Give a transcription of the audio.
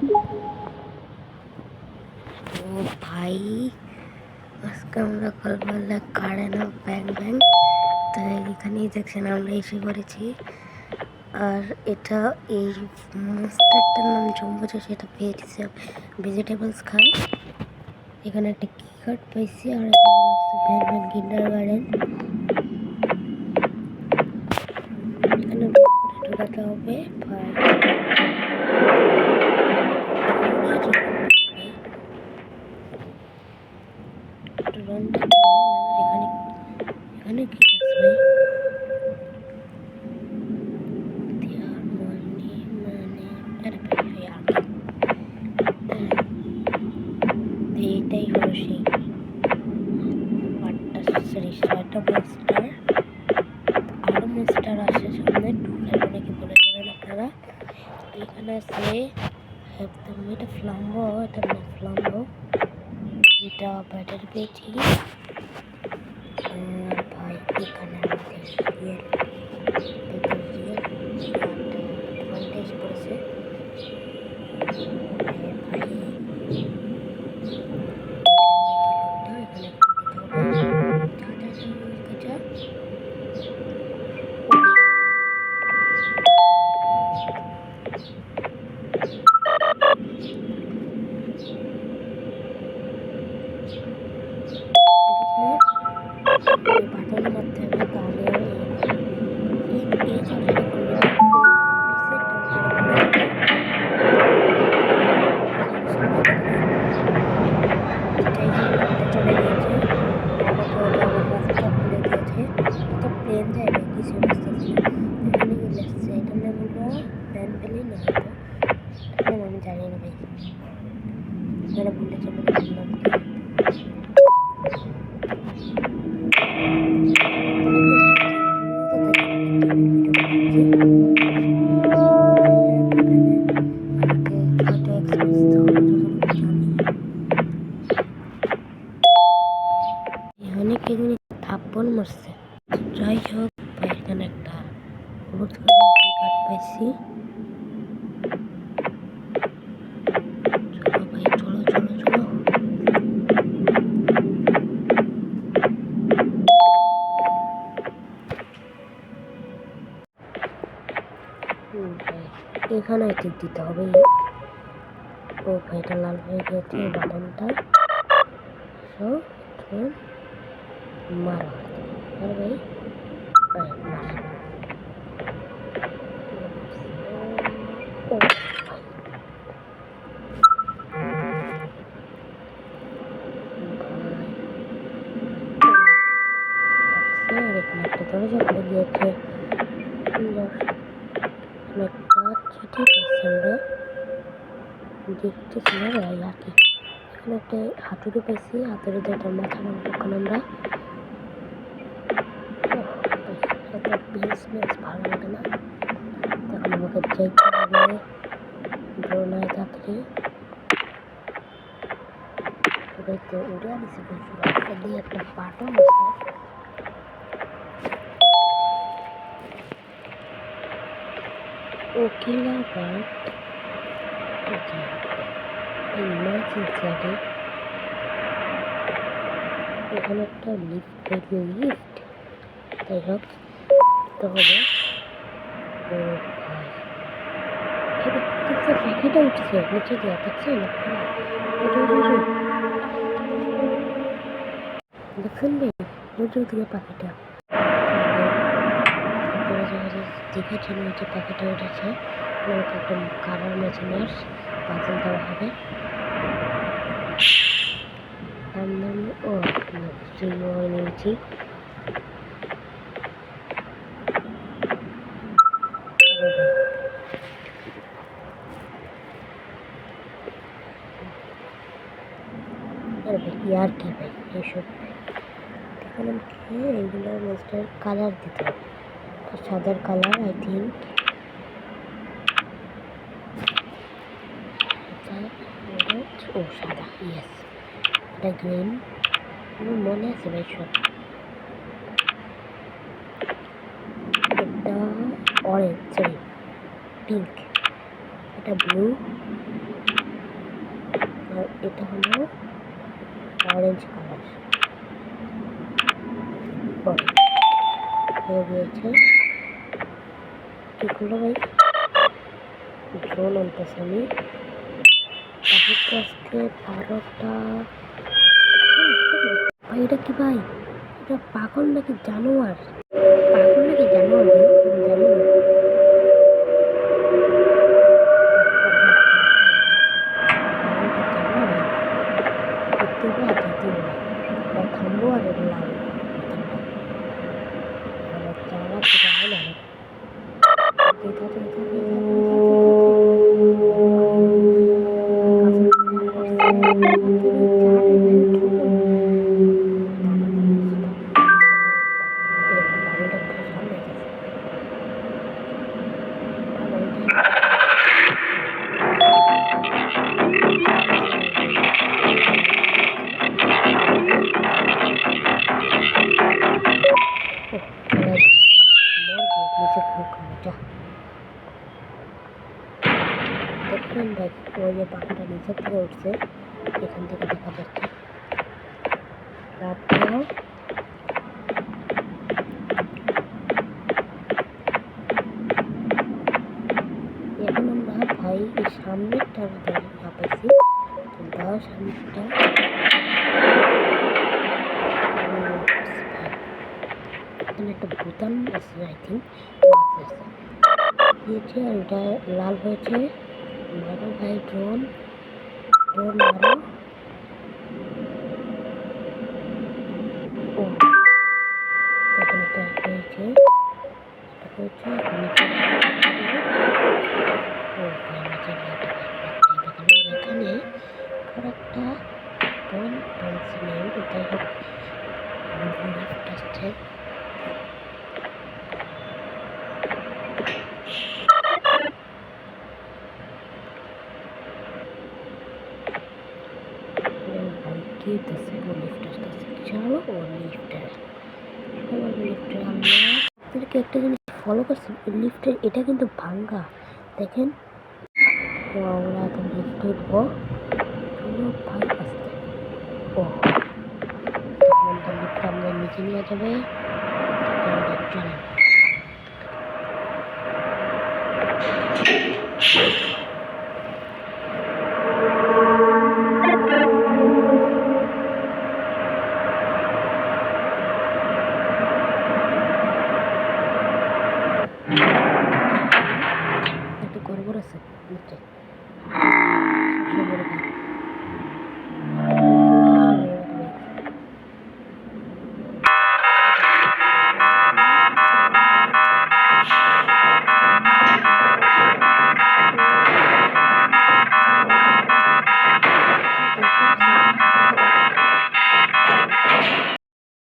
ও ভাই, আজকে আমরা সকালবেলা কারে না ব্যাং ব্যাং, তো এখানেই দেখছেন আমরা এসে পড়েছি। আর এটা এই মাস্টারটার নাম জম্বুজা, সেটা ভেজিটেবলস খায়। এখানে একটা কি কার্ড পাইছি, আর এখানে কিন্ডার গার্ডেন। এখানে ঢোকাতে হবে ভাই। এখানে কি আছে ভাই? এইটাই হলো সেই পার্টটা, সরি ছয়টা মাস্টার। আরো মাস্টার আসে সামনে, ঢুকলে অনেকে বলে যাবেন আপনারা। এখানে আছে এটা ফ্লাম্বো, এটা না ফ্লাম্বো, দুইটা ব্যাটারি পেয়েছি। আর ভাই এখানে আমাদের অ্যাডভান্টেজ করেছে বাটনের মাধ্যমে, তাহলে এই জায়গাটা করলে চলে গিয়েছে, আমাকে ওটা আবার রাস্তা খুলে দিয়েছে। তো প্লেন যাবে কিছু বুঝতেছি না। এখানে কি লেখছে, এটার নাম হলো প্যান ভ্যালি না, হয়তো আমি জানি না ভাই, যারা বলেছে বলে নাম কি। অনেকে থাপ্পড় মারছে। যাই হোক ভাই, এখানে একটা হলুদ কার্ড পাইছি। চলো ভাই, চলো চলো চলো। এখানে টিপ দিতে হবে। ও ভাই, এটা লাল হয়ে গেছে বাটনটা। সো মারো আর ভাই, মার। ও আর এখানে একটা দরজা খুলে দিয়েছে। একটা চিঠি পাইছি আমরা, দেখতেছি না ভাই আর কি। এখানে একটা হাতুড়ি পাইছি, হাতুড়ি দিয়ে একটা মাথা ভাঙবো এখন আমরা। এত বিজনেস ভালো লাগে না, তখন আমাকে যাইতে হবে ড্রোনায় চাকরি। তো উড়ে আনিছি বলছিল, একটা দিয়ে একটা বাটন আছে। ওকিলা বাট ইমার্জেন্সি, এখানে একটা লিফট, তাই হোক তো হবে। ও ভাই, পাখিটা উঠছে নিচে দিয়ে, দেখছেন দেখছেন ভাই, উঁচু দিয়ে পাখিটা। দেখেছেন নিচে পাখিটা উঠেছে। আমাকে একটা কালার মেশিনের পাজল দেওয়া হবে। তার নাম ও নিয়েছি। ইয়ার কি ভাই এইসব, দেখলাম কি এইগুলো মাস্টার কালার দিতে হবে। সাদার কালার আই থিঙ্ক, ও সাদা, ইয়েস। এটা গ্রিন, আমার মনে আছে ভাই সব। এটা অরেঞ্জ, সরি পিঙ্ক, এটা ব্লু, আর এটা হলো অরেঞ্জ কালার হয়ে গিয়েছে। কি করলো ভাই? ড্রোন আনতেছে আমি তারপর তো আজকে 12টা। ভাই এটা কি ভাই? এটা পাগল নাকি জানোয়ার? পাগল নাকি জানোয়ার ভাই? আমি জানি না। থামবো আর এটা লাগবে দেখবেন দেখ ওই যে পাখাটা নিচের থেকে উঠছে, এখান থেকে দেখা যাচ্ছে। তারপর এখন আমরা ভাই এই সামনেরটার পাইছি, কিন্তু সামনেরটা এখানে একটা বোতাম আছে আই থিঙ্ক দিয়েছে, আর ওটা লাল হয়েছে। মারো ভাই ড্রোন মারো। ও এখন এটা হয়েছে, এখানে আরেকটা ড্রোন ট্রান্সলেট যাই হোক লিফট আসছে। লিফট আসতেছে, চলো ও লিফটে আমরা আপনাদেরকে একটা জিনিস ফলো করছি, লিফটের এটা কিন্তু ভাঙ্গা দেখেন। আমরা এখন লিফটে উঠবো ভাই আসতে। ও লিফট আমাদের নিচে নিয়ে যাবে। চলেন